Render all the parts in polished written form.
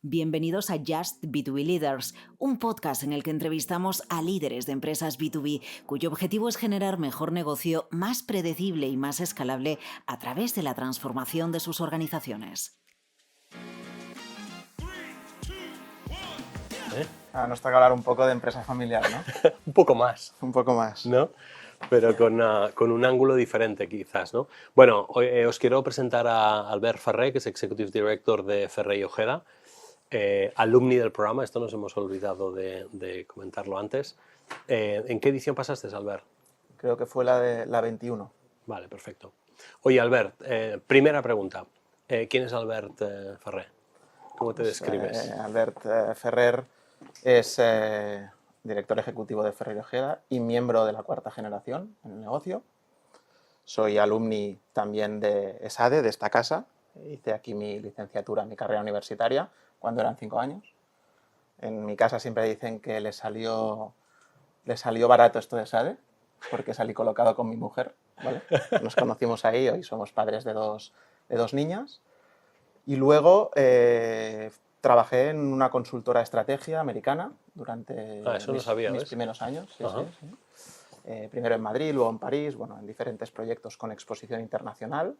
Bienvenidos a Just B2B Leaders, un podcast en el que entrevistamos a líderes de empresas B2B cuyo objetivo es generar mejor negocio, más predecible y más escalable a través de la transformación de sus organizaciones. Nos toca hablar un poco de empresa familiar, ¿no? Un poco más, Un poco más. ¿no? Pero con un ángulo diferente quizás, ¿no? Bueno, hoy os quiero presentar a Albert Ferrer, que es Executive Director de Ferrer y Ojeda, alumni del programa. Esto nos hemos olvidado de comentarlo antes. ¿En qué edición pasaste, Albert? Creo que fue la 21. Vale, perfecto. Oye, Albert, primera pregunta. ¿Quién es Albert Ferrer? ¿Cómo te describes? Albert Ferrer es director ejecutivo de Ferrer y Ojeda y miembro de la cuarta generación en el negocio. Soy alumni también de ESADE, de esta casa. Hice aquí mi licenciatura, mi carrera universitaria, cuando eran 5 años. En mi casa siempre dicen que le salió barato esto de ESADE, porque salí colocado con mi mujer, ¿vale? Nos conocimos ahí, hoy somos padres de dos niñas. Y luego trabajé en una consultora de estrategia americana durante Eso no sabía, mis ¿ves? primeros años. Sí. Primero en Madrid, luego en París, bueno, en diferentes proyectos con exposición internacional,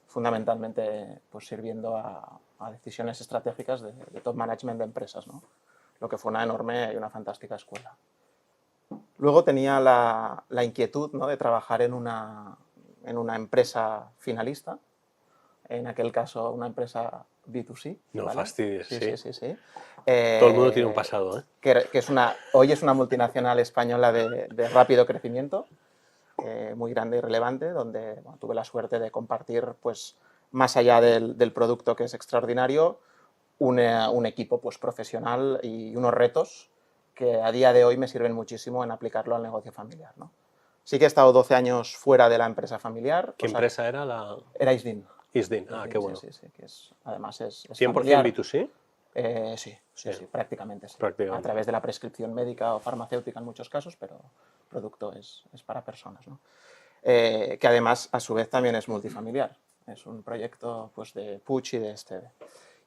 fundamentalmente pues, sirviendo a decisiones estratégicas de top management de empresas, ¿no? Lo que fue una enorme y una fantástica escuela. Luego tenía la inquietud, ¿no?, de trabajar en una empresa finalista, en aquel caso una empresa B2C. No ¿vale? fastidies, sí. Sí. Todo el mundo tiene un pasado, ¿eh? Que hoy es una multinacional española de rápido crecimiento, muy grande y relevante, donde bueno, tuve la suerte de compartir, pues, más allá del producto, que es extraordinario, un equipo pues, profesional y unos retos que a día de hoy me sirven muchísimo en aplicarlo al negocio familiar, ¿no? Sí que he estado 12 años fuera de la empresa familiar. ¿Qué empresa era la...? Era ISDIN. ISDIN, qué bueno. Sí, que además es 100% familiar. B2C. Sí, prácticamente sí. Prácticamente. A través de la prescripción médica o farmacéutica en muchos casos, pero el producto es para personas, ¿no? Que además, a su vez, también es multifamiliar. Es un proyecto pues, de Puig y de Esteve.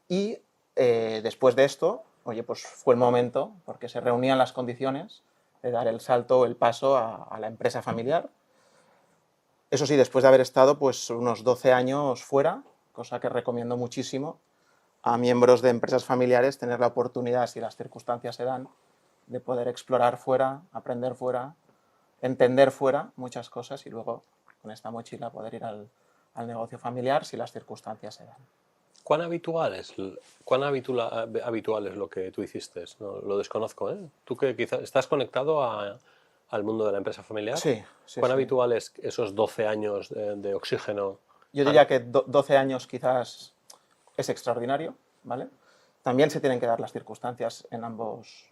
Y después de esto, oye, pues fue el momento, porque se reunían las condiciones de dar el salto o el paso a la empresa familiar. Eso sí, después de haber estado pues, unos 12 años fuera, cosa que recomiendo muchísimo a miembros de empresas familiares, tener la oportunidad, si las circunstancias se dan, de poder explorar fuera, aprender fuera, entender fuera muchas cosas y luego con esta mochila poder ir al negocio familiar si las circunstancias se dan. ¿Cuán habitual es lo que tú hiciste? No, lo desconozco, ¿eh? Tú que quizás estás conectado al mundo de la empresa familiar. Sí. ¿Cuán habitual es esos 12 años de oxígeno? Yo diría que 12 años quizás es extraordinario, ¿vale? También se tienen que dar las circunstancias en ambos,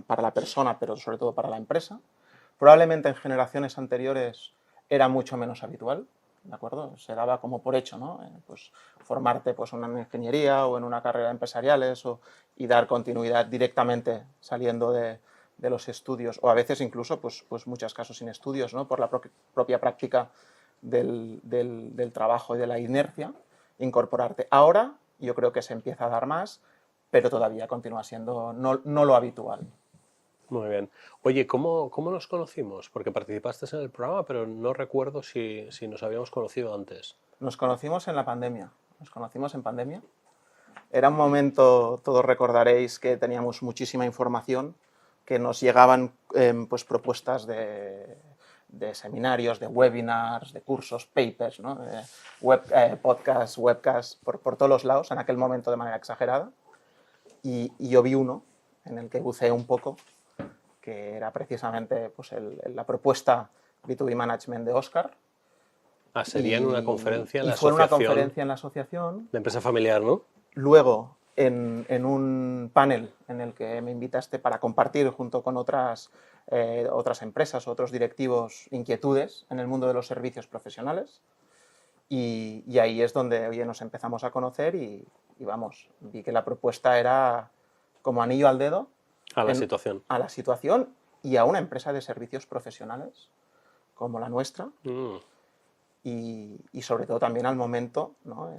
para la persona, pero sobre todo para la empresa. Probablemente en generaciones anteriores era mucho menos habitual, ¿de acuerdo? Se daba como por hecho, ¿no? Pues formarte pues, en una ingeniería o en una carrera empresariales y dar continuidad directamente saliendo de los estudios, o a veces incluso, pues muchos casos sin estudios, ¿no? Por la propia práctica del trabajo y de la inercia, incorporarte. Ahora yo creo que se empieza a dar más, pero todavía continúa siendo no lo habitual. Muy bien. Oye, ¿cómo nos conocimos? Porque participaste en el programa, pero no recuerdo si nos habíamos conocido antes. Nos conocimos en la pandemia. Nos conocimos en pandemia. Era un momento, todos recordaréis, que teníamos muchísima información, que nos llegaban pues, propuestas de seminarios, de webinars, de cursos, papers, ¿no? Podcasts, webcasts, por todos los lados, en aquel momento de manera exagerada. Y yo vi uno en el que buceé un poco, que era precisamente pues, la propuesta B2B Management de Óscar. Sería en una conferencia en la fue asociación. Una conferencia en la asociación. De empresa familiar, ¿no? Luego, en un panel en el que me invitaste para compartir junto con otras empresas, otros directivos, inquietudes en el mundo de los servicios profesionales. Y ahí es donde oye, nos empezamos a conocer y vamos, vi que la propuesta era como anillo al dedo. A la situación. A la situación y a una empresa de servicios profesionales como la nuestra. Y sobre todo también al momento, ¿no?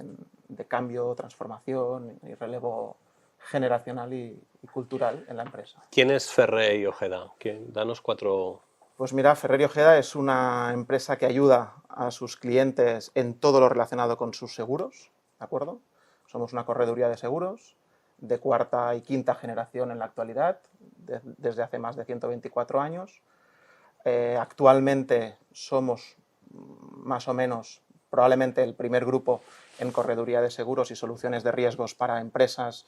de cambio, transformación y relevo generacional y cultural en la empresa. ¿Quién es Ferrer y Ojeda? Danos 4... Pues mira, Ferrer y Ojeda es una empresa que ayuda a sus clientes en todo lo relacionado con sus seguros, ¿de acuerdo? Somos una correduría de seguros de cuarta y quinta generación en la actualidad, desde hace más de 124 años. Actualmente somos más o menos probablemente el primer grupo en correduría de seguros y soluciones de riesgos para empresas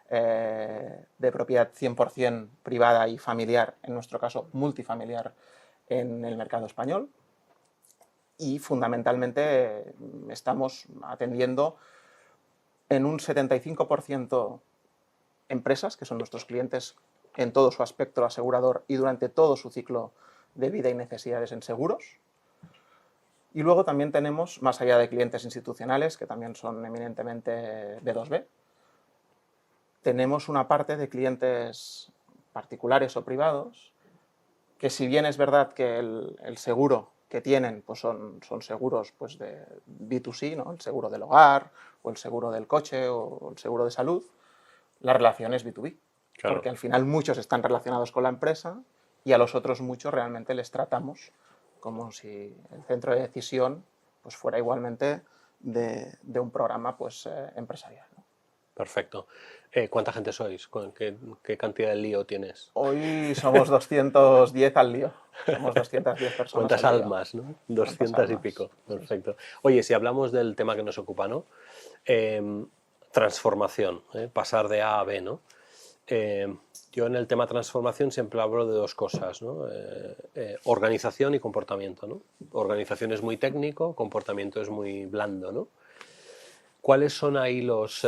de propiedad 100% privada y familiar, en nuestro caso multifamiliar, en el mercado español. Y fundamentalmente estamos atendiendo en un 75% empresas, que son nuestros clientes en todo su aspecto asegurador y durante todo su ciclo de vida y necesidades en seguros. Y luego también tenemos, más allá de clientes institucionales, que también son eminentemente B2B, tenemos una parte de clientes particulares o privados, que si bien es verdad que el seguro que tienen pues son seguros pues de B2C, ¿no? El seguro del hogar, o el seguro del coche, o el seguro de salud, la relación es B2B. Claro. Porque al final muchos están relacionados con la empresa y a los otros muchos realmente les tratamos como si el centro de decisión pues fuera igualmente de un programa pues, empresarial, ¿no? Perfecto. ¿Cuánta gente sois? ¿Qué cantidad de lío tienes? Hoy somos 210 al lío. Somos 210 personas. ¿Cuántas almas, no? 200 y pico. Perfecto. Oye, si hablamos del tema que nos ocupa, ¿no? Transformación, pasar de A a B, ¿no? Yo en el tema transformación siempre hablo de dos cosas, ¿no? Organización y comportamiento, ¿no? Organización es muy técnico, comportamiento es muy blando, ¿no? ¿Cuáles son ahí los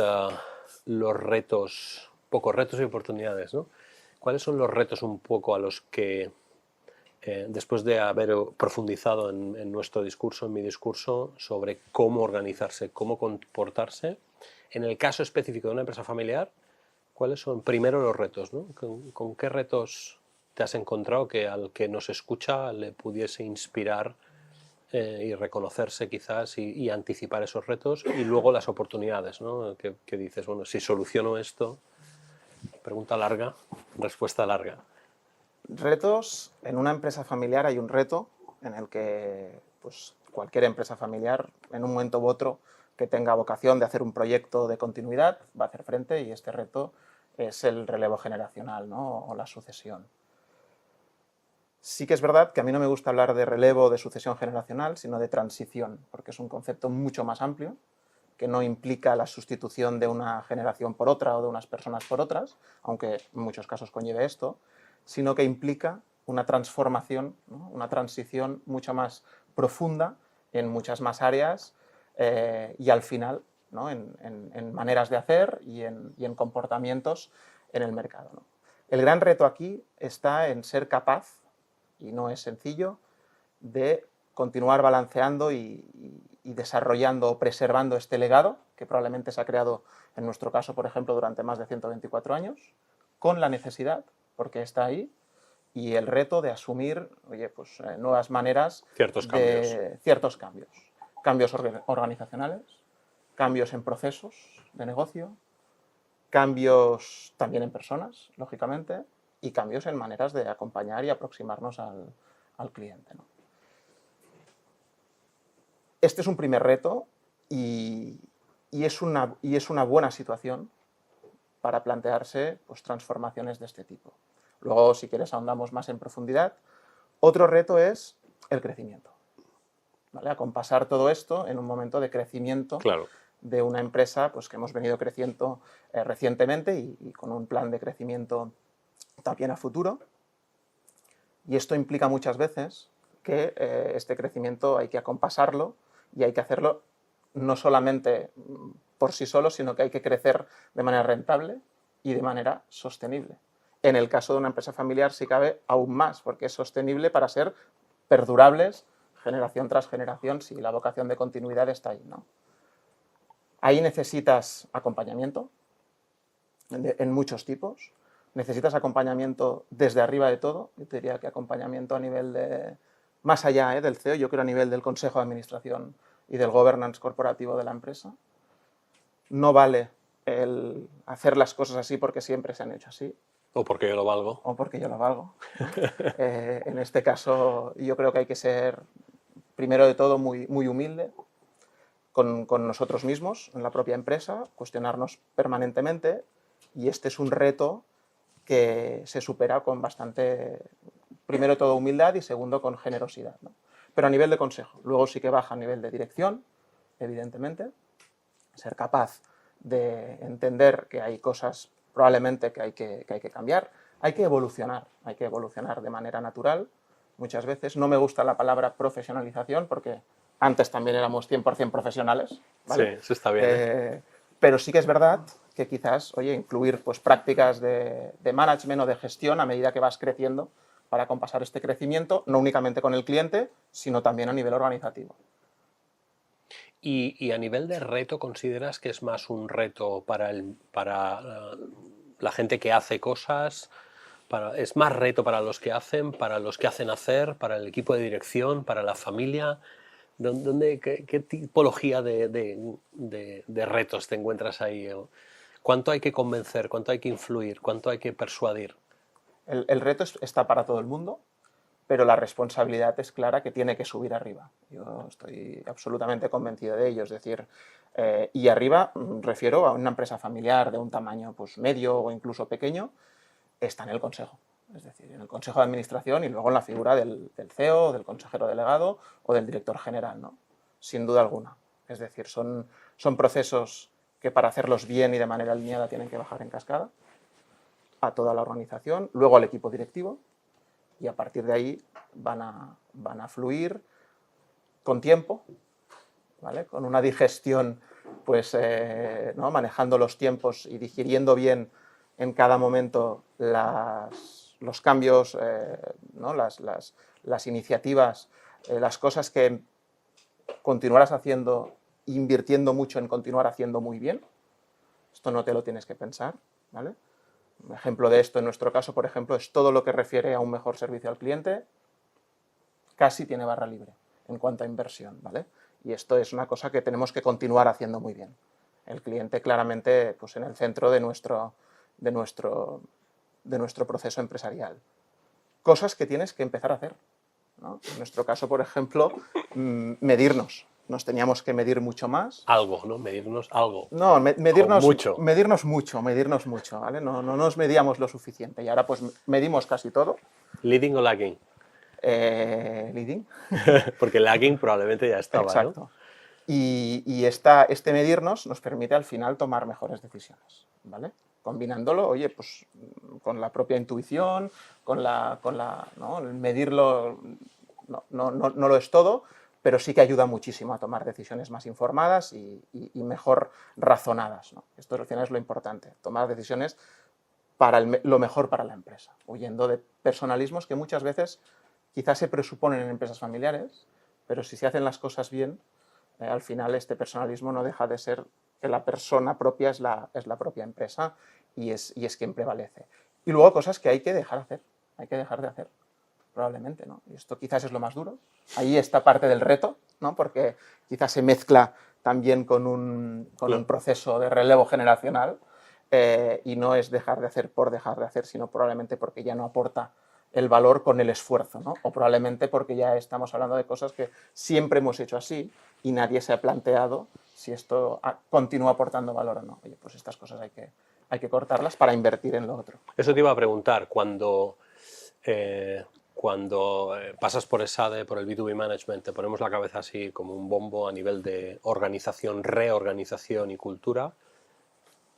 retos, pocos retos y oportunidades, ¿no? ¿Cuáles son los retos un poco a los que, después de haber profundizado en nuestro discurso, en mi discurso, sobre cómo organizarse, cómo comportarse, en el caso específico de una empresa familiar, ¿cuáles son primero los retos, ¿no? ¿Con qué retos te has encontrado que al que nos escucha le pudiese inspirar y reconocerse quizás y anticipar esos retos, y luego las oportunidades, ¿no? Que dices, bueno, si soluciono esto, pregunta larga, respuesta larga. Retos, en una empresa familiar hay un reto en el que pues, cualquier empresa familiar, en un momento u otro, que tenga vocación de hacer un proyecto de continuidad, va a hacer frente, y este reto es el relevo generacional, ¿no? O la sucesión. Sí que es verdad que a mí no me gusta hablar de relevo o de sucesión generacional, sino de transición, porque es un concepto mucho más amplio, que no implica la sustitución de una generación por otra o de unas personas por otras, aunque en muchos casos conlleve esto, sino que implica una transformación, ¿no? Una transición mucho más profunda en muchas más áreas y al final, ¿no? en maneras de hacer y en comportamientos en el mercado, ¿no? El gran reto aquí está en ser capaz, y no es sencillo, de continuar balanceando y desarrollando o preservando este legado, que probablemente se ha creado en nuestro caso, por ejemplo, durante más de 124 años, con la necesidad, porque está ahí, y el reto de asumir, oye, pues, nuevas maneras ciertos cambios. Cambios organizacionales, cambios en procesos de negocio, cambios también en personas, lógicamente, y cambios en maneras de acompañar y aproximarnos al cliente, ¿no? Este es un primer reto y es una buena situación para plantearse pues, transformaciones de este tipo. Luego, si quieres, ahondamos más en profundidad. Otro reto es el crecimiento, ¿vale? Acompasar todo esto en un momento de crecimiento, claro, de una empresa pues, que hemos venido creciendo recientemente y con un plan de crecimiento también a futuro. Y esto implica muchas veces que este crecimiento hay que acompasarlo y hay que hacerlo no solamente por sí solo, sino que hay que crecer de manera rentable y de manera sostenible. En el caso de una empresa familiar, si cabe, aún más, porque es sostenible para ser perdurables generación tras generación, si la vocación de continuidad está ahí, ¿no? Ahí necesitas acompañamiento en muchos tipos. Necesitas acompañamiento desde arriba de todo. Yo te diría que acompañamiento a nivel de... más allá del CEO, yo creo a nivel del Consejo de Administración y del governance corporativo de la empresa. No vale el hacer las cosas así porque siempre se han hecho así. O porque yo lo valgo. O porque yo lo valgo. En este caso, yo creo que hay que ser, primero de todo, muy, muy humilde con nosotros mismos, en la propia empresa, cuestionarnos permanentemente, y este es un reto que se supera con bastante, primero de todo, humildad y segundo, con generosidad, ¿no? Pero a nivel de consejo. Luego sí que baja a nivel de dirección, evidentemente, ser capaz de entender que hay cosas probablemente que hay que cambiar, hay que evolucionar de manera natural. Muchas veces no me gusta la palabra profesionalización porque antes también éramos 100% profesionales, ¿vale? Sí, eso está bien. Pero sí que es verdad que quizás, oye, incluir pues, prácticas de management o de gestión a medida que vas creciendo para acompasar este crecimiento, no únicamente con el cliente, sino también a nivel organizativo. Y a nivel de reto, ¿consideras que es más un reto para la gente que hace cosas? ¿Es más reto para los que hacen hacer, para el equipo de dirección, para la familia? ¿Qué tipología de retos te encuentras ahí? ¿Cuánto hay que convencer? ¿Cuánto hay que influir? ¿Cuánto hay que persuadir? El reto está para todo el mundo, pero la responsabilidad es clara que tiene que subir arriba. Yo estoy absolutamente convencido de ello. Es decir, y arriba refiero a una empresa familiar de un tamaño pues, medio o incluso pequeño, está en el consejo. Es decir, en el consejo de administración y luego en la figura del CEO, del consejero delegado o del director general, ¿no? Sin duda alguna. Es decir, son procesos que para hacerlos bien y de manera alineada tienen que bajar en cascada a toda la organización, luego al equipo directivo, y a partir de ahí van a fluir con tiempo, ¿vale? Con una digestión, pues, ¿no? Manejando los tiempos y digiriendo bien en cada momento los cambios, ¿no? las iniciativas, las cosas que continuarás haciendo, invirtiendo mucho en continuar haciendo muy bien. Esto no te lo tienes que pensar, ¿vale? Un ejemplo de esto en nuestro caso, por ejemplo, es todo lo que refiere a un mejor servicio al cliente, casi tiene barra libre en cuanto a inversión, ¿vale? Y esto es una cosa que tenemos que continuar haciendo muy bien. El cliente claramente pues, en el centro de nuestro proceso empresarial. Cosas que tienes que empezar a hacer, ¿no? En nuestro caso, por ejemplo, medirnos. Nos teníamos que medir mucho más. Algo, ¿no? Medirnos algo. No, medirnos mucho. Medirnos mucho, ¿vale? No nos medíamos lo suficiente y ahora pues medimos casi todo. ¿Leading o lagging? Leading. Porque lagging probablemente ya estaba, Exacto. ¿no? Y este medirnos nos permite al final tomar mejores decisiones, ¿vale? Combinándolo, oye, pues con la propia intuición, ¿no? El medirlo no lo es todo, pero sí que ayuda muchísimo a tomar decisiones más informadas y mejor razonadas, ¿no? Esto al final es lo importante, tomar decisiones para lo mejor para la empresa, huyendo de personalismos que muchas veces quizás se presuponen en empresas familiares, pero si se hacen las cosas bien, al final este personalismo no deja de ser que la persona propia es la propia empresa y es quien prevalece. Y luego cosas que hay que dejar de hacer, probablemente, ¿no? Y esto quizás es lo más duro. Ahí está parte del reto, ¿no? Porque quizás se mezcla también con un proceso de relevo generacional y no es dejar de hacer por dejar de hacer, sino probablemente porque ya no aporta el valor con el esfuerzo, ¿no? O probablemente porque ya estamos hablando de cosas que siempre hemos hecho así y nadie se ha planteado si esto continúa aportando valor o no. Oye, pues estas cosas hay que cortarlas para invertir en lo otro. Eso te iba a preguntar, cuando pasas por ESADE, por el B2B Management, te ponemos la cabeza así como un bombo a nivel de organización, reorganización y cultura,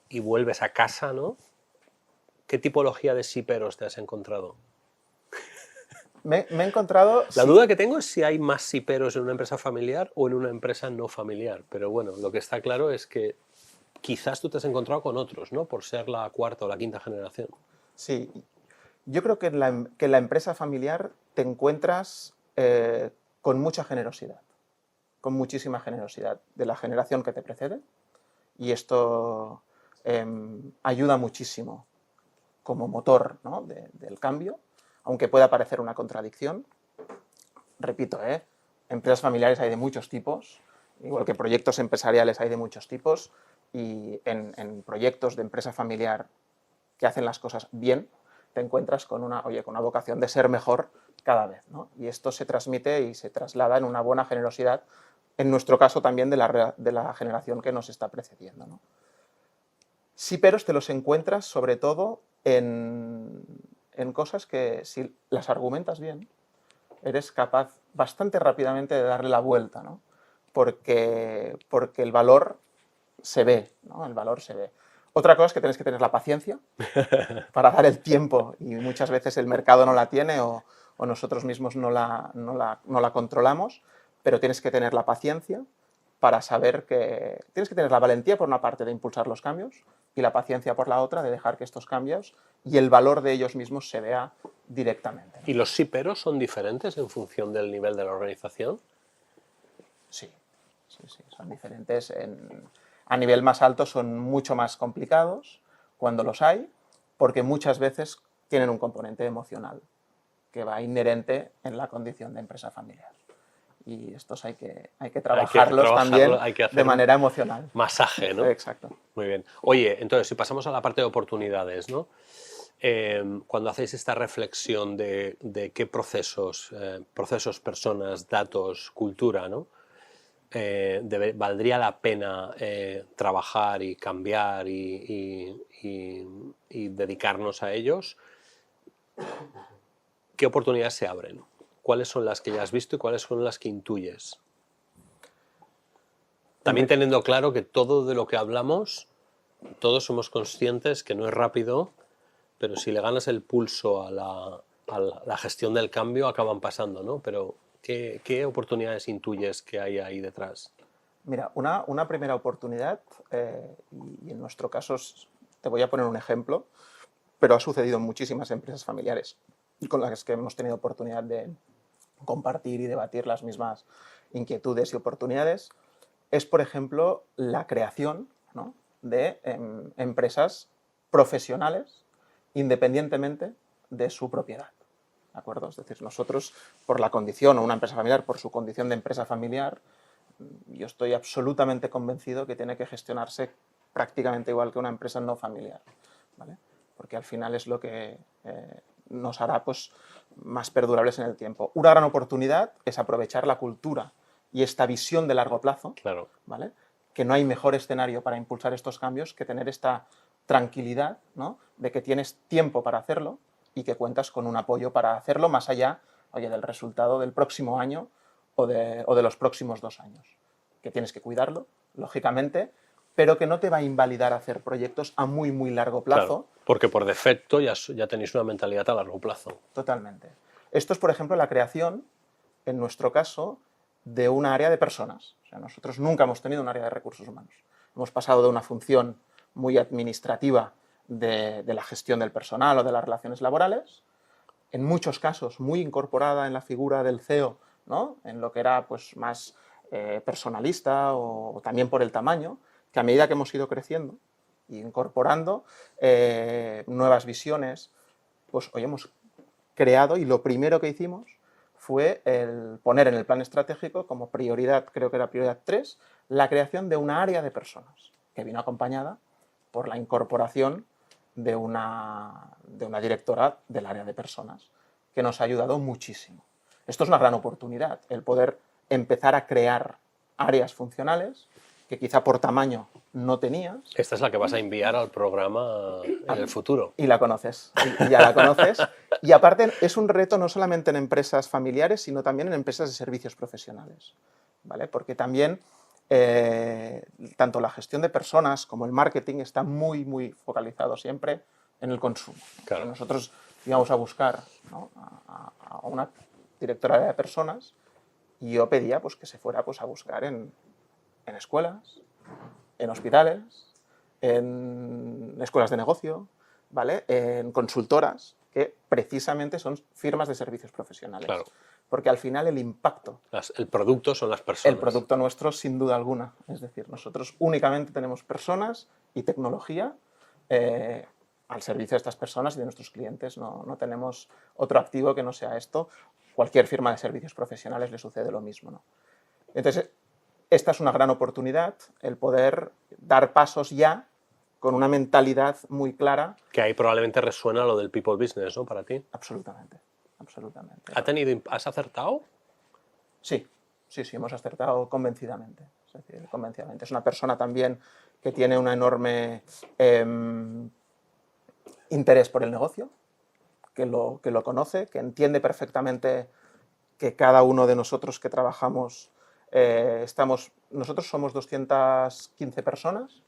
y vuelves a casa, ¿no? ¿Qué tipología de siperos te has encontrado? Me he encontrado... La duda que tengo es si hay más siperos en una empresa familiar o en una empresa no familiar, pero bueno, lo que está claro es que quizás tú te has encontrado con otros, ¿no? Por ser la cuarta o la quinta generación. Sí, yo creo que en la empresa familiar te encuentras con mucha generosidad, con muchísima generosidad de la generación que te precede, y esto ayuda muchísimo como motor, ¿no? del cambio, aunque pueda parecer una contradicción. Repito, empresas familiares hay de muchos tipos, igual que proyectos empresariales hay de muchos tipos, y en proyectos de empresa familiar que hacen las cosas bien, te encuentras con una vocación de ser mejor cada vez, ¿no? Y esto se transmite y se traslada en una buena generosidad, en nuestro caso también de la generación que nos está precediendo, ¿no? Sí, pero te los encuentras sobre todo en cosas que si las argumentas bien, eres capaz bastante rápidamente de darle la vuelta, ¿no? Porque el valor se ve, ¿no? El valor se ve. Otra cosa es que tienes que tener la paciencia para dar el tiempo, y muchas veces el mercado no la tiene o nosotros mismos no la controlamos, pero tienes que tener la paciencia para saber que... Tienes que tener la valentía por una parte de impulsar los cambios y la paciencia por la otra de dejar que estos cambios y el valor de ellos mismos se vea directamente, ¿no? ¿Y los sí peros son diferentes en función del nivel de la organización? Sí, son diferentes. A nivel más alto son mucho más complicados cuando los hay, porque muchas veces tienen un componente emocional que va inherente en la condición de empresa familiar. Y estos hay que trabajarlos también hay que hacer de manera emocional. Masaje, ¿no? Exacto. Muy bien. Oye, entonces, si pasamos a la parte de oportunidades, ¿no? Cuando hacéis esta reflexión de qué procesos, personas, datos, cultura, ¿no? Valdría la pena trabajar y cambiar y dedicarnos a ellos, ¿qué oportunidades se abren? ¿Cuáles son las que ya has visto y cuáles son las que intuyes? También teniendo claro que todo de lo que hablamos, todos somos conscientes que no es rápido, pero si le ganas el pulso a la gestión del cambio, acaban pasando, ¿no? Pero ¿qué oportunidades intuyes que hay ahí detrás? Mira, una primera oportunidad, y en nuestro caso te voy a poner un ejemplo, pero ha sucedido en muchísimas empresas familiares con las que hemos tenido oportunidad de compartir y debatir las mismas inquietudes y oportunidades, es, por ejemplo, la creación, ¿no?, de empresas profesionales independientemente de su propiedad. ¿De acuerdo? Es decir, nosotros, por la condición, o una empresa familiar, por su condición de empresa familiar, yo estoy absolutamente convencido que tiene que gestionarse prácticamente igual que una empresa no familiar, ¿vale? Porque al final es lo que nos hará, pues, más perdurables en el tiempo. Una gran oportunidad es aprovechar la cultura y esta visión de largo plazo, claro, ¿vale? Que no hay mejor escenario para impulsar estos cambios que tener esta tranquilidad, ¿no?, de que tienes tiempo para hacerlo y que cuentas con un apoyo para hacerlo más allá, oye, del resultado del próximo año o de los próximos 2 años. Que tienes que cuidarlo, lógicamente, pero que no te va a invalidar hacer proyectos a muy, muy largo plazo. Claro, porque por defecto ya tenéis una mentalidad a largo plazo. Totalmente. Esto es, por ejemplo, la creación, en nuestro caso, de un área de personas. O sea, nosotros nunca hemos tenido un área de recursos humanos. Hemos pasado de una función muy administrativa de la gestión del personal o de las relaciones laborales, en muchos casos muy incorporada en la figura del CEO, ¿no?, en lo que era, pues, más personalista o también por el tamaño, que a medida que hemos ido creciendo e incorporando nuevas visiones, pues hoy hemos creado, y lo primero que hicimos fue el poner en el plan estratégico como prioridad, creo que era prioridad 3, la creación de una área de personas, que vino acompañada por la incorporación de una directora del área de personas, que nos ha ayudado muchísimo. Esto es una gran oportunidad, el poder empezar a crear áreas funcionales que quizá por tamaño no tenías. Esta es la que vas a enviar al programa en el futuro. Y la conoces, y ya la conoces. Y aparte es un reto no solamente en empresas familiares, sino también en empresas de servicios profesionales, ¿vale? Porque también tanto la gestión de personas como el marketing está muy, muy focalizado siempre en el consumo. Claro. Nosotros íbamos a buscar, ¿no?, a una directora de personas, y yo pedía, pues, que se fuera, pues, a buscar en escuelas, en hospitales, en escuelas de negocio, ¿vale?, en consultoras, que precisamente son firmas de servicios profesionales. Claro. Porque al final el impacto... El producto son las personas. El producto nuestro, sin duda alguna. Es decir, nosotros únicamente tenemos personas y tecnología al servicio de estas personas y de nuestros clientes. No tenemos otro activo que no sea esto. Cualquier firma de servicios profesionales le sucede lo mismo, ¿no? Entonces, esta es una gran oportunidad, el poder dar pasos ya con una mentalidad muy clara. Que ahí probablemente resuena lo del people business, ¿no? Para ti. Absolutamente, absolutamente. ¿Has acertado? Sí, hemos acertado convencidamente. Es decir, convencidamente. Es una persona también que tiene un enorme interés por el negocio, que lo conoce, que entiende perfectamente que cada uno de nosotros que trabajamos, nosotros somos 215 personas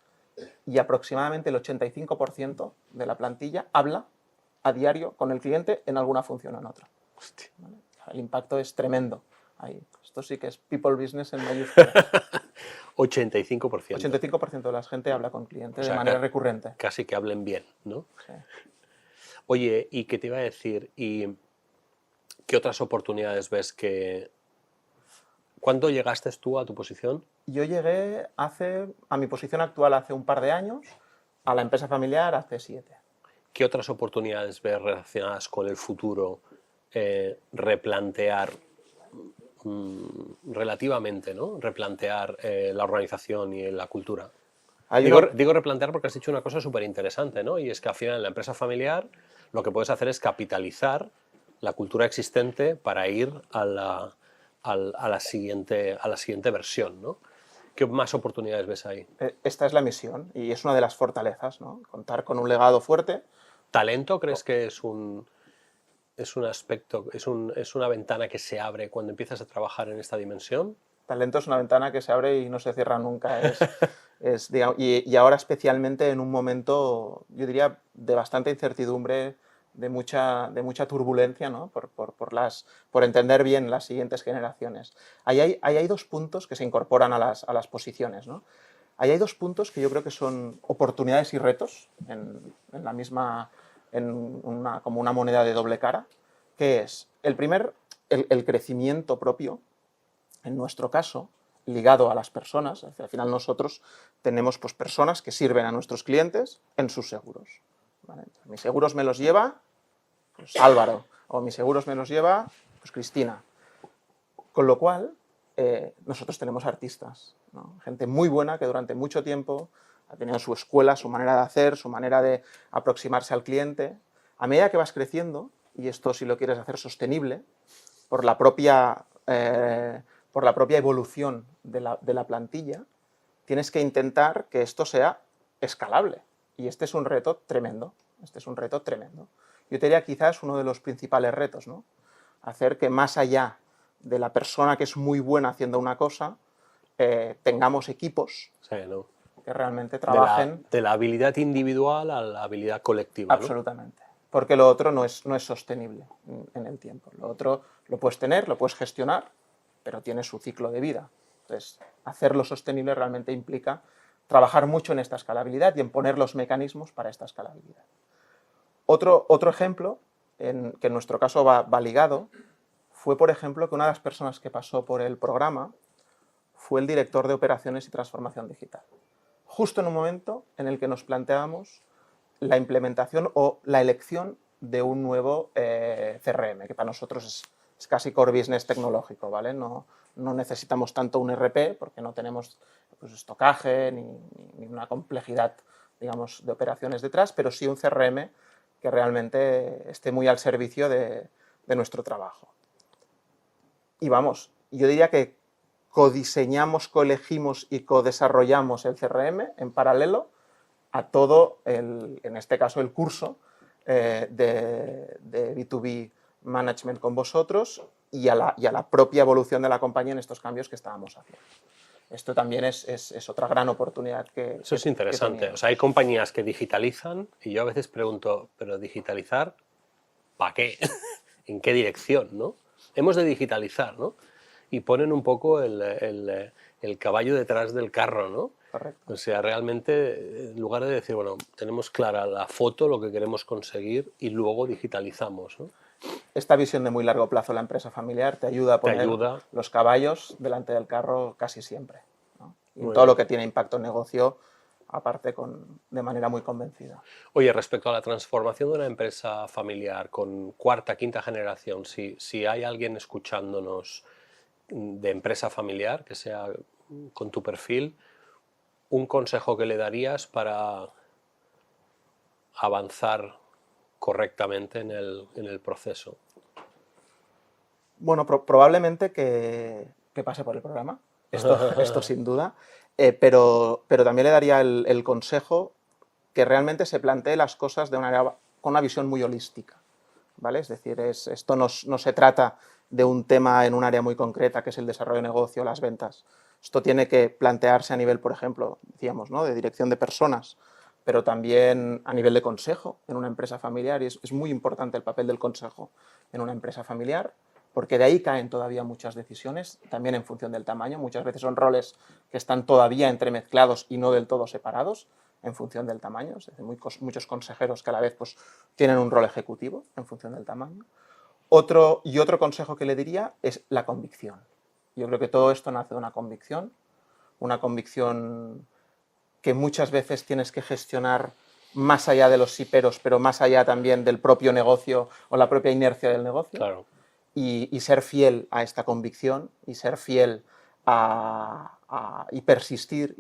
y aproximadamente el 85% de la plantilla habla a diario con el cliente en alguna función o en otra. ¿Vale? El impacto es tremendo ahí. Esto sí que es people business en mayúsculas. 85%. 85% de la gente habla con cliente O sea, de manera recurrente. Casi que hablen bien, ¿no? Sí. Oye, ¿y qué te iba a decir? ¿Y qué otras oportunidades ves que... ¿Cuándo llegaste tú a tu posición? Yo llegué a mi posición actual hace un par de años, a la empresa familiar hace 7. ¿Qué otras oportunidades ves relacionadas con el futuro replantear relativamente, ¿no? Replantear la organización y la cultura? Digo replantear porque has dicho una cosa súper interesante, ¿no? Y es que al final en la empresa familiar lo que puedes hacer es capitalizar la cultura existente para ir a la siguiente versión, ¿no? ¿Qué más oportunidades ves ahí? Esta es la misión y es una de las fortalezas, ¿no? Contar con un legado fuerte. ¿Talento crees que es un aspecto, es una ventana que se abre cuando empiezas a trabajar en esta dimensión? Talento es una ventana que se abre y no se cierra nunca. Digamos, y ahora especialmente en un momento, yo diría, de bastante incertidumbre, de mucha turbulencia, ¿no? por entender bien las siguientes generaciones. Ahí hay dos puntos que se incorporan a las posiciones, ¿no? Ahí hay dos puntos que yo creo que son oportunidades y retos en la misma, como una moneda de doble cara, que es el primer, el crecimiento propio, en nuestro caso, ligado a las personas. Al final nosotros tenemos pues, personas que sirven a nuestros clientes en sus seguros. ¿Vale? Mis seguros me los lleva pues, Álvaro, o mis seguros me los lleva pues, Cristina. Con lo cual, nosotros tenemos artistas, ¿no? Gente muy buena que durante mucho tiempo ha tenido su escuela, su manera de hacer, su manera de aproximarse al cliente. A medida que vas creciendo, y esto si lo quieres hacer sostenible, por la propia evolución de la plantilla, tienes que intentar que esto sea escalable. Y este es un reto tremendo. Yo te diría quizás uno de los principales retos, ¿no? Hacer que más allá de la persona que es muy buena haciendo una cosa, tengamos equipos Sí, ¿no? que realmente trabajen... De la habilidad individual a la habilidad colectiva, ¿no? Absolutamente. Porque lo otro no es sostenible en el tiempo. Lo otro lo puedes tener, lo puedes gestionar, pero tiene su ciclo de vida. Entonces, hacerlo sostenible realmente implica trabajar mucho en esta escalabilidad y en poner los mecanismos para esta escalabilidad. Otro ejemplo, que en nuestro caso va ligado, fue, por ejemplo, que una de las personas que pasó por el programa fue el director de operaciones y transformación digital. Justo en un momento en el que nos planteábamos la implementación o la elección de un nuevo CRM, que para nosotros es casi core business tecnológico, ¿vale? No necesitamos tanto un ERP porque no tenemos pues, estocaje ni una complejidad, digamos, de operaciones detrás, pero sí un CRM que realmente esté muy al servicio de nuestro trabajo. Y vamos, yo diría que codiseñamos, coelegimos y codesarrollamos el CRM en paralelo a todo, en este caso, el curso de B2B Management con vosotros y a la propia evolución de la compañía en estos cambios que estábamos haciendo. Esto también es otra gran oportunidad Eso es interesante. O sea, hay compañías que digitalizan y yo a veces pregunto, ¿pero digitalizar para qué? ¿En qué dirección, no? Hemos de digitalizar, ¿no? Y ponen un poco el caballo detrás del carro, ¿no? Correcto. O sea, realmente, en lugar de decir, bueno, tenemos clara la foto, lo que queremos conseguir y luego digitalizamos, ¿no? Esta visión de muy largo plazo de la empresa familiar te ayuda a poner los caballos delante del carro casi siempre, ¿no? Y en todo lo que tiene impacto en negocio, aparte de manera muy convencida. Oye, respecto a la transformación de una empresa familiar con cuarta, quinta generación, si hay alguien escuchándonos de empresa familiar, que sea con tu perfil, un consejo que le darías para avanzar correctamente en el proceso. Bueno, probablemente que pase por el programa, esto sin duda, pero también le daría el consejo que realmente se plantee las cosas de con una visión muy holística, ¿vale? Es decir, esto no se trata de un tema en un área muy concreta, que es el desarrollo de negocio, las ventas. Esto tiene que plantearse a nivel, por ejemplo, decíamos, ¿no?, de dirección de personas, pero también a nivel de consejo en una empresa familiar, y es muy importante el papel del consejo en una empresa familiar, porque de ahí caen todavía muchas decisiones, también en función del tamaño. Muchas veces son roles que están todavía entremezclados y no del todo separados en función del tamaño. Es decir, muchos consejeros que a la vez pues, tienen un rol ejecutivo en función del tamaño. Otro consejo que le diría es la convicción. Yo creo que todo esto nace de una convicción que muchas veces tienes que gestionar más allá de los sí pero más allá también del propio negocio o la propia inercia del negocio. Claro. Y ser fiel a esta convicción y ser fiel y persistir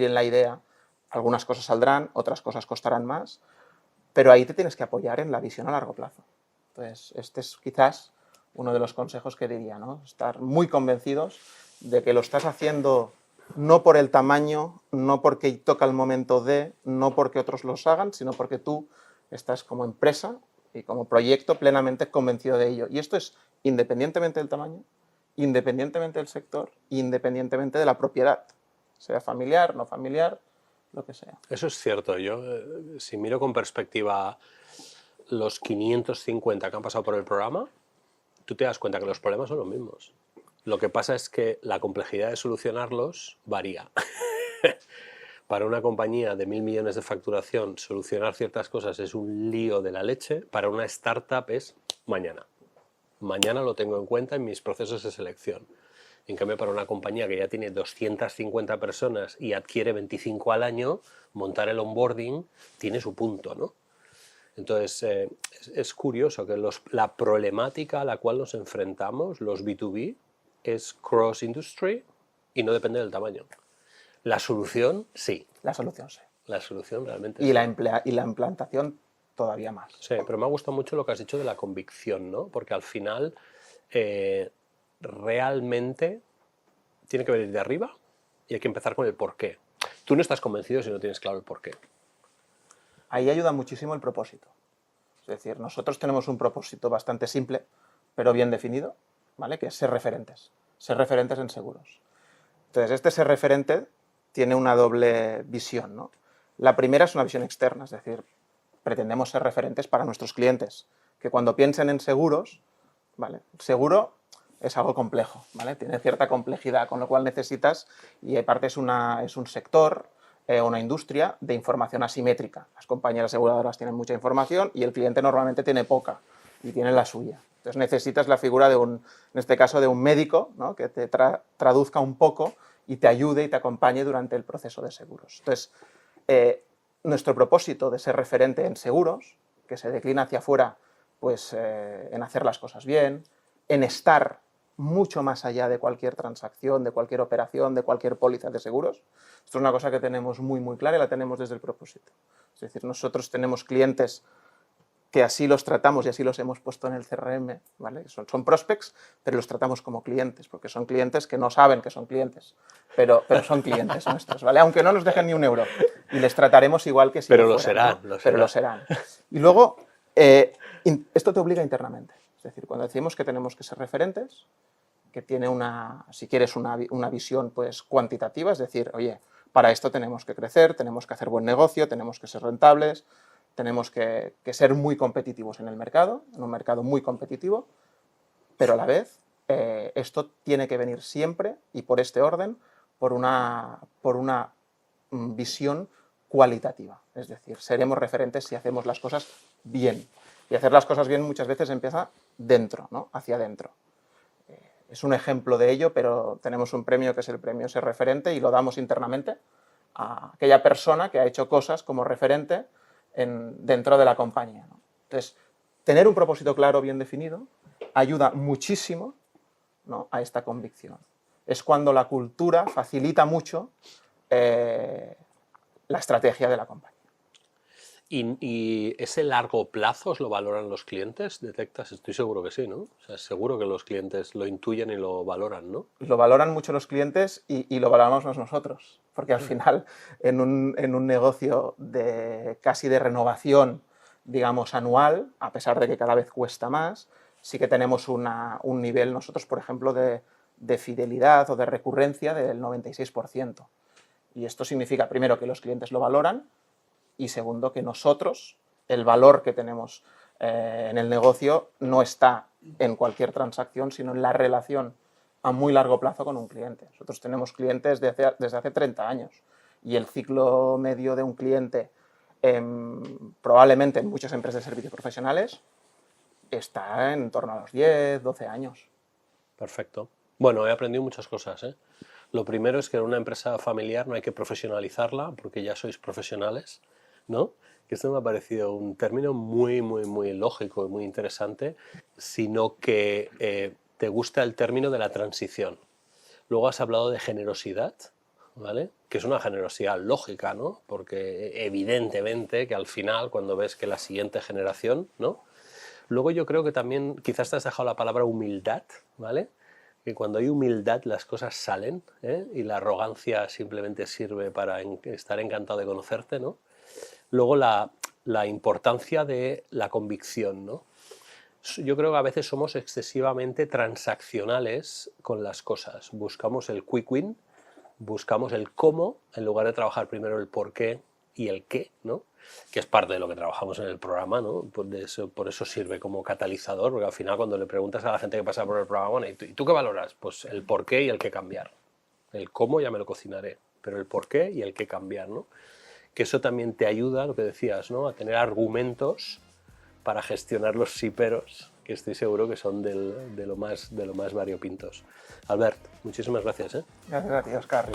en la idea. Algunas cosas saldrán, otras cosas costarán más, pero ahí te tienes que apoyar en la visión a largo plazo. Entonces, este es quizás uno de los consejos que diría, ¿no? Estar muy convencidos de que lo estás haciendo no por el tamaño, no porque toca el momento no porque otros los hagan, sino porque tú estás como empresa y como proyecto plenamente convencido de ello. Y esto es independientemente del tamaño, independientemente del sector, independientemente de la propiedad, sea familiar, no familiar, lo que sea. Eso es cierto. Yo, si miro con perspectiva los 550 que han pasado por el programa, tú te das cuenta que los problemas son los mismos. Lo que pasa es que la complejidad de solucionarlos varía. Para una compañía de 1.000 millones de facturación, solucionar ciertas cosas es un lío de la leche. Para una startup es mañana. Mañana lo tengo en cuenta en mis procesos de selección. En cambio, para una compañía que ya tiene 250 personas y adquiere 25 al año, montar el onboarding tiene su punto, ¿no? Entonces, es curioso que la problemática a la cual nos enfrentamos, los B2B, es cross-industry y no depende del tamaño. La solución, sí. La solución, sí. La solución realmente y sí. La implantación todavía más. Sí, pero me ha gustado mucho lo que has dicho de la convicción, ¿no? Porque al final realmente tiene que venir de arriba y hay que empezar con el porqué. Tú no estás convencido si no tienes claro el porqué. Ahí ayuda muchísimo el propósito. Es decir, nosotros tenemos un propósito bastante simple, pero bien definido, ¿vale? Que es ser referentes en seguros. Entonces, este ser referente tiene una doble visión, ¿no? La primera es una visión externa, es decir, pretendemos ser referentes para nuestros clientes, que cuando piensen en seguros, ¿vale? Seguro es algo complejo, ¿vale? Tiene cierta complejidad, con lo cual necesitas, y aparte es un sector, una industria de información asimétrica. Las compañías aseguradoras tienen mucha información y el cliente normalmente tiene poca y tiene la suya. Entonces necesitas la figura en este caso, de un médico, ¿no? Que te traduzca un poco y te ayude y te acompañe durante el proceso de seguros. Entonces, nuestro propósito de ser referente en seguros, que se declina hacia afuera, pues en hacer las cosas bien, en estar mucho más allá de cualquier transacción, de cualquier operación, de cualquier póliza de seguros. Esto es una cosa que tenemos muy, muy clara y la tenemos desde el propósito. Es decir, nosotros tenemos clientes que así los tratamos y así los hemos puesto en el CRM, ¿vale? Son prospects, pero los tratamos como clientes, porque son clientes que no saben que son clientes, pero son clientes nuestros, ¿vale? Aunque no nos dejen ni un euro, y les trataremos igual que si pero lo lo fueran, serán, ¿no? lo Pero lo serán. Y luego, esto te obliga internamente. Es decir, cuando decimos que tenemos que ser referentes, que tiene si quieres, una visión pues, cuantitativa, es decir, oye, para esto tenemos que crecer, tenemos que hacer buen negocio, tenemos que ser rentables, tenemos que ser muy competitivos en el mercado, en un mercado muy competitivo, pero a la vez esto tiene que venir siempre, y por este orden, por una visión cualitativa. Es decir, seremos referentes si hacemos las cosas bien. Y hacer las cosas bien muchas veces empieza dentro, ¿no? Hacia adentro. Es un ejemplo de ello, pero tenemos un premio que es el premio Ser Referente y lo damos internamente a aquella persona que ha hecho cosas como referente dentro de la compañía, ¿no? Entonces, tener un propósito claro, bien definido, ayuda muchísimo, ¿no? A esta convicción. es cuando la cultura facilita mucho la estrategia de la compañía. ¿Y ese largo plazo os lo valoran los clientes? ¿Detectas? Estoy seguro que sí, ¿no? O sea, seguro que los clientes lo intuyen y lo valoran, ¿no? Lo valoran mucho los clientes y lo valoramos más nosotros, porque al final en un negocio casi de renovación, digamos, anual, a pesar de que cada vez cuesta más, sí que tenemos un nivel nosotros, por ejemplo, de fidelidad o de recurrencia del 96%. Y esto significa, primero, que los clientes lo valoran, y segundo, que nosotros, el valor que tenemos en el negocio no está en cualquier transacción, sino en la relación a muy largo plazo con un cliente. Nosotros tenemos clientes desde hace 30 años y el ciclo medio de un cliente, probablemente en muchas empresas de servicios profesionales, está en torno a los 10, 12 años. Perfecto. Bueno, he aprendido muchas cosas, ¿eh? Lo primero es que en una empresa familiar no hay que profesionalizarla porque ya sois profesionales, ¿no? Que esto me ha parecido un término muy, muy, muy lógico y muy interesante, sino que te gusta el término de la transición. Luego has hablado de generosidad, ¿vale? Que es una generosidad lógica, ¿no? Porque evidentemente que al final, cuando ves que la siguiente generación, ¿no? Luego yo creo que también quizás te has dejado la palabra humildad, ¿vale? Que cuando hay humildad las cosas salen, ¿eh? Y la arrogancia simplemente sirve para estar encantado de conocerte, ¿no? Luego la importancia de la convicción, ¿no? Yo creo que a veces somos excesivamente transaccionales con las cosas. Buscamos el quick win, buscamos el cómo, en lugar de trabajar primero el por qué y el qué, ¿no? Que es parte de lo que trabajamos en el programa, ¿no? Por eso sirve como catalizador, porque al final cuando le preguntas a la gente que pasa por el programa, bueno, ¿y tú qué valoras? Pues el por qué y el qué cambiar. El cómo ya me lo cocinaré, pero el por qué y el qué cambiar, ¿no? Que eso también te ayuda, lo que decías, ¿no? A tener argumentos para gestionar los síperos, que estoy seguro que son de lo más variopintos. Albert, muchísimas gracias, ¿eh? Gracias a ti, Óscar.